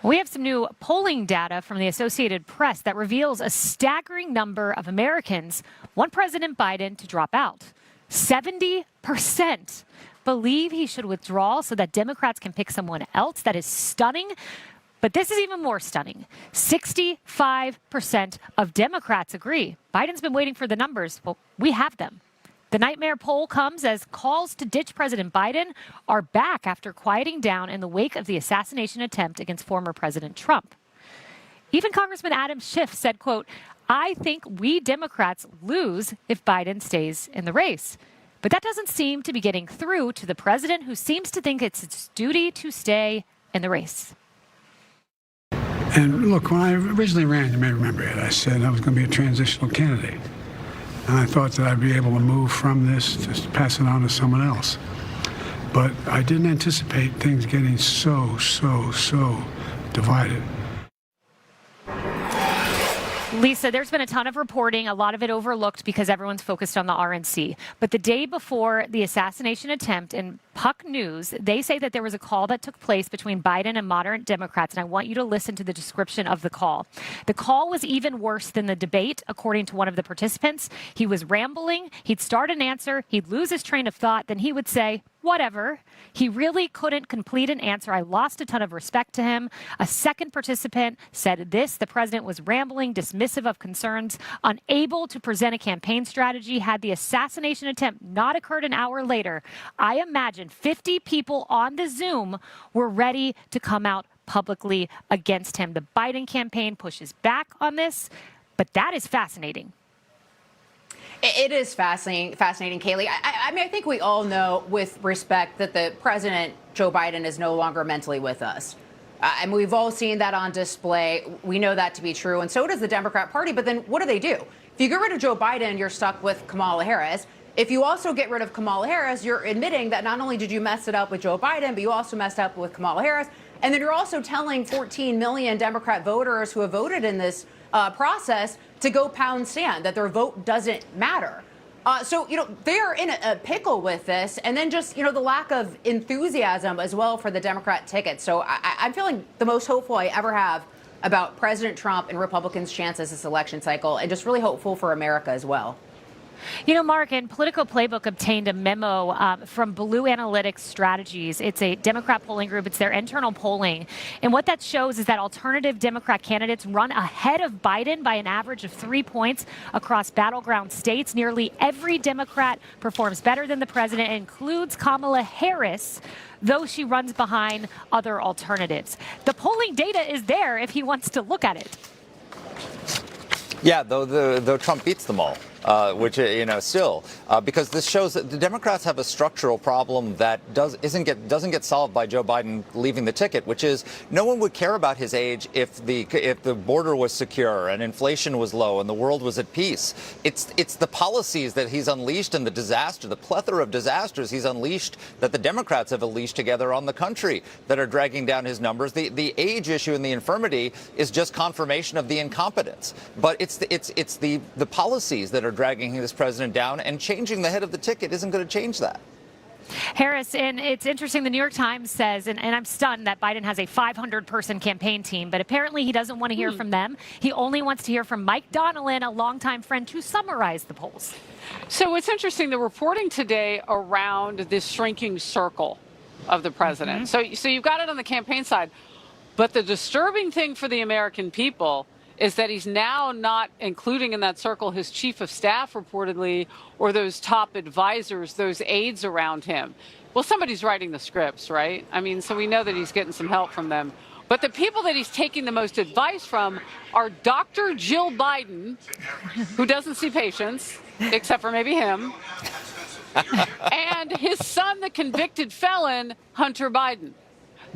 We have some new polling data from the Associated Press that reveals a staggering number of Americans want President Biden to drop out. 70% believe he should withdraw so that Democrats can pick someone else. That is stunning. But this is even more stunning. 65% of Democrats agree. Biden's been waiting for the numbers. Well, we have them. The nightmare poll comes as calls to ditch President Biden are back after quieting down in the wake of the assassination attempt against former President Trump. Even Congressman Adam Schiff said, quote, "I think we Democrats lose if Biden stays in the race." But that doesn't seem to be getting through to the president, who seems to think it's his duty to stay in the race. And look, when I originally ran, you may remember it, I said I was going to be a transitional candidate. And I thought that I'd be able to move from this, just pass it on to someone else. But I didn't anticipate things getting so divided. Lisa, there's been a ton of reporting, a lot of it overlooked because everyone's focused on the RNC. But the day before the assassination attempt in Puck News, they say that there was a call that took place between Biden and moderate Democrats, and I want you to listen to the description of the call. The call was even worse than the debate, according to one of the participants. He was rambling, he'd start an answer, he'd lose his train of thought, then he would say, whatever. He really couldn't complete an answer. I lost a ton of respect to him. A second participant said this: the president was rambling, dismissive of concerns, unable to present a campaign strategy. Had the assassination attempt not occurred an hour later, I imagine 50 people on the Zoom were ready to come out publicly against him. The Biden campaign pushes back on this, but that is fascinating. It is fascinating, Kaylee. I mean, I think we all know with respect that the president, Joe Biden, is no longer mentally with us. And we've all seen that on display. We know that to be true. And so does the Democrat Party. But then what do? If you get rid of Joe Biden, you're stuck with Kamala Harris. If you also get rid of Kamala Harris, you're admitting that not only did you mess it up with Joe Biden, but you also messed up with Kamala Harris. And then you're also telling 14 million Democrat voters who have voted in this process to go pound sand, that their vote doesn't matter. So, they're in a pickle with this. And then just, the lack of enthusiasm as well for the Democrat ticket. So I'm feeling the most hopeful I ever have about President Trump and Republicans' chances this election cycle, and just really hopeful for America as well. Mark, and Politico Playbook obtained a memo from Blue Analytics Strategies. It's a Democrat polling group. It's their internal polling. And what that shows is that alternative Democrat candidates run ahead of Biden by an average of 3 points across battleground states. Nearly every Democrat performs better than the president. It includes Kamala Harris, though she runs behind other alternatives. The polling data is there if he wants to look at it. Yeah, though Trump beats them all. Which, because this shows that the Democrats have a structural problem that doesn't get solved by Joe Biden leaving the ticket, which is no one would care about his age if the border was secure and inflation was low and the world was at peace. It's the policies that he's unleashed and the plethora of disasters he's unleashed, that the Democrats have unleashed together on the country, that are dragging down his numbers. The age issue and the infirmity is just confirmation of the incompetence. But it's the policies that are dragging this president down, and changing the head of the ticket isn't going to change that. Harris, and it's interesting, the New York Times says, and I'm stunned that Biden has a 500-person campaign team, but apparently he doesn't want to hear from them. He only wants to hear from Mike Donnellan, a longtime friend, to summarize the polls. So it's interesting, the reporting today around this shrinking circle of the president. So you've got it on the campaign side, but the disturbing thing for the American people is that he's now not including in that circle his chief of staff, reportedly, or those top advisors, those aides around him. Well, somebody's writing the scripts, right? I mean, so we know that he's getting some help from them. But the people that he's taking the most advice from are Dr. Jill Biden, who doesn't see patients, except for maybe him, and his son, the convicted felon, Hunter Biden.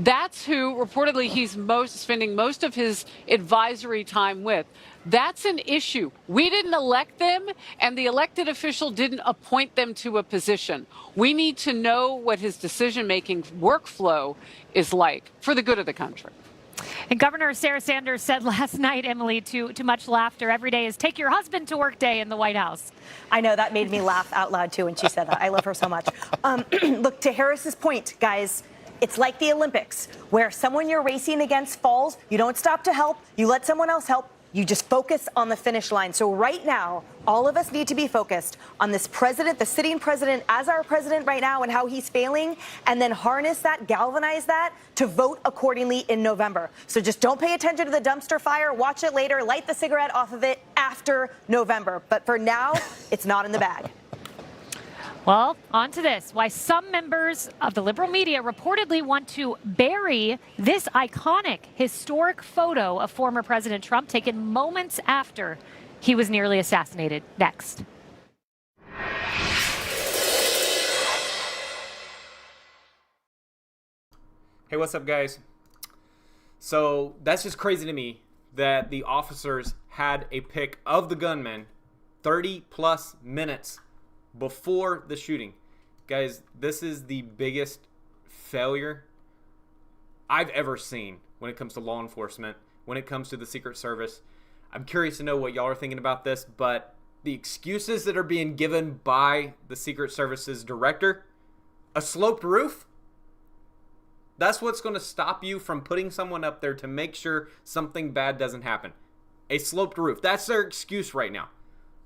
That's who reportedly he's spending most of his advisory time with. That's an issue. We didn't elect them, and the elected official didn't appoint them to a position. We need to know what his decision-making workflow is like for the good of the country. And Governor Sarah Sanders said last night, Emily, to much laughter, every day is take your husband to work day in the White House. I know, that made me laugh out loud, too, when she said that. I love her so much. Look, to Harris's point, guys, It's like the Olympics, where someone you're racing against falls, you don't stop to help, you let someone else help, you just focus on the finish line. So right now, all of us need to be focused on this president, the sitting president as our president right now and how he's failing, and then harness that, galvanize that to vote accordingly in November. So just don't pay attention to the dumpster fire, watch it later, light the cigarette off of it after November. But for now, it's not in the bag. Well, on to this. Why some members of the liberal media reportedly want to bury this iconic, historic photo of former President Trump taken moments after he was nearly assassinated. Next. Hey, what's up, guys? So that's just crazy to me that the officers had a pic of the gunman 30 plus minutes before the shooting. Guys, this is the biggest failure I've ever seen when it comes to law enforcement, when it comes to the Secret Service. I'm curious to know what y'all are thinking about this, but the excuses that are being given by the Secret Service's director, a sloped roof, that's what's going to stop you from putting someone up there to make sure something bad doesn't happen. A sloped roof. That's their excuse right now.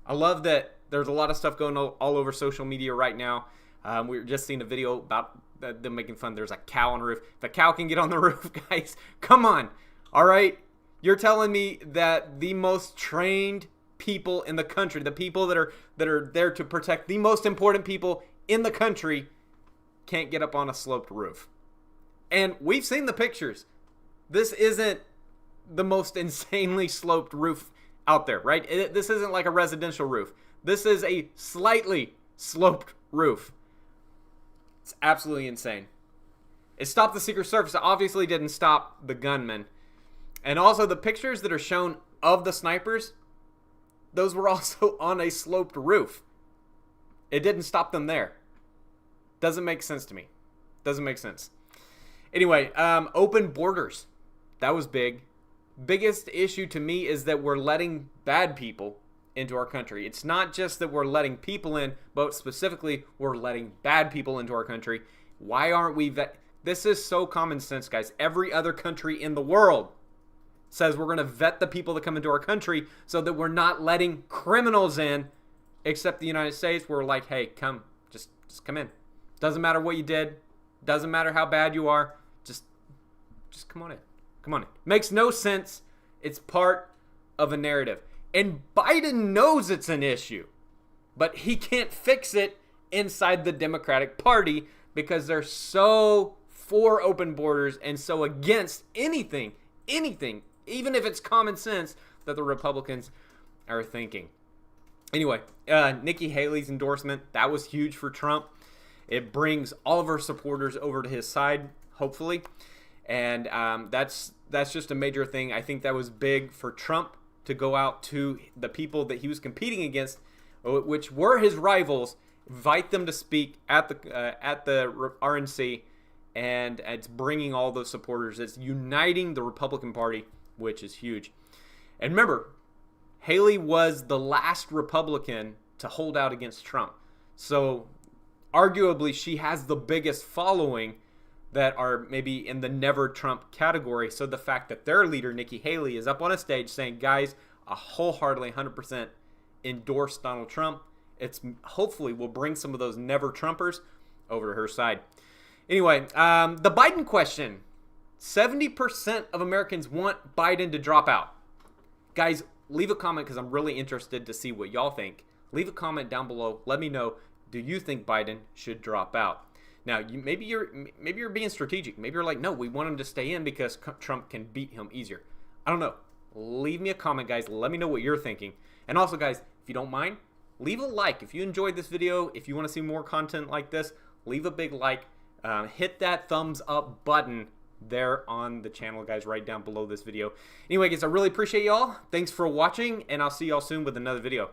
I love that there's a lot of stuff going all over social media right now. We were just seeing a video about them making fun. There's a cow on the roof. The cow can get on the roof, guys. Come on. All right. You're telling me that the most trained people in the country, the people that are there to protect the most important people in the country, can't get up on a sloped roof. And we've seen the pictures. This isn't the most insanely sloped roof out there, right? This isn't like a residential roof. This is a slightly sloped roof. It's absolutely insane. It stopped the Secret Service. It obviously didn't stop the gunman. And also the pictures that are shown of the snipers, those were also on a sloped roof. It didn't stop them there. Doesn't make sense to me. Doesn't make sense. Anyway, open borders. That was big. Biggest issue to me is that we're letting bad people into our country. It's not just that we're letting people in, but specifically we're letting bad people into our country. Why aren't we This is so common sense, guys. Every other country in the world says we're going to vet the people that come into our country so that we're not letting criminals in, except the United States. We're like, hey, come, just come in. Doesn't matter what you did. Doesn't matter how bad you are. Just come on in. Come on in. Makes no sense. It's part of a narrative. And Biden knows it's an issue, but he can't fix it inside the Democratic Party because they're so for open borders and so against anything, even if it's common sense, that the Republicans are thinking. Anyway, Nikki Haley's endorsement, that was huge for Trump. It brings all of her supporters over to his side, hopefully. And that's just a major thing. I think that was big for Trump to go out to the people that he was competing against, which were his rivals, invite them to speak at the RNC, and it's bringing all those supporters. It's uniting the Republican Party, which is huge. And remember, Haley was the last Republican to hold out against Trump. So arguably she has the biggest following that are maybe in the never Trump category. So the fact that their leader, Nikki Haley, is up on a stage saying, guys, I wholeheartedly 100% endorse Donald Trump, it's hopefully will bring some of those never Trumpers over to her side. Anyway, the Biden question. 70% of Americans want Biden to drop out. Guys, leave a comment because I'm really interested to see what y'all think. Leave a comment down below. Let me know, do you think Biden should drop out? Now, maybe you're being strategic. Maybe you're like, no, we want him to stay in because Trump can beat him easier. I don't know. Leave me a comment, guys. Let me know what you're thinking. And also, guys, if you don't mind, leave a like. If you enjoyed this video, if you want to see more content like this, leave a big like. Hit that thumbs up button there on the channel, guys, right down below this video. Anyway, guys, I really appreciate y'all. Thanks for watching, and I'll see y'all soon with another video.